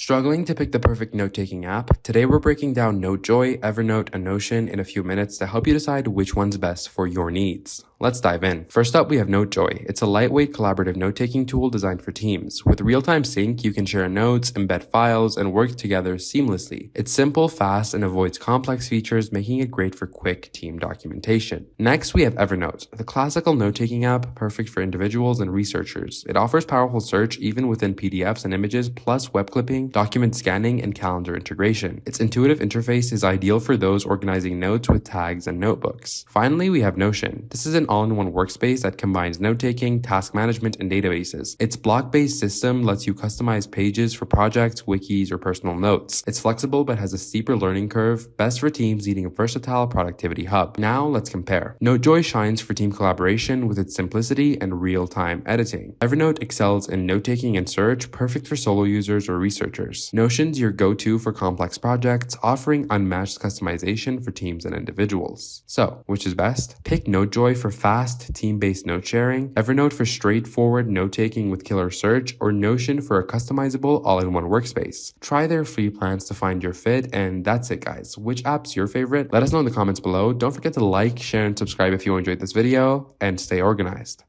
Struggling to pick the perfect note-taking app? Today we're breaking down Notejoy, Evernote, and Notion in a few minutes to help you decide which one's best for your needs. Let's dive in. First up, we have Notejoy. It's a lightweight collaborative note-taking tool designed for teams. With real-time sync, you can share notes, embed files, and work together seamlessly. It's simple, fast, and avoids complex features, making it great for quick team documentation. Next, we have Evernote, the classical note-taking app perfect for individuals and researchers. It offers powerful search even within PDFs and images, plus web clipping, document scanning, and calendar integration. Its intuitive interface is ideal for those organizing notes with tags and notebooks. Finally, we have Notion. This is an all-in-one workspace that combines note-taking, task management, and databases. Its block-based system lets you customize pages for projects, wikis, or personal notes. It's flexible but has a steeper learning curve, best for teams needing a versatile productivity hub. Now, let's compare. Notejoy shines for team collaboration with its simplicity and real-time editing. Evernote excels in note-taking and search, perfect for solo users or researchers. Notion's your go-to for complex projects, offering unmatched customization for teams and individuals. So, which is best? Pick Notejoy for fast, team-based note sharing, Evernote for straightforward note-taking with killer search, or Notion for a customizable all-in-one workspace. Try their free plans to find your fit, and that's it, guys. Which app's your favorite? Let us know in the comments below. Don't forget to like, share, and subscribe if you enjoyed this video, and stay organized.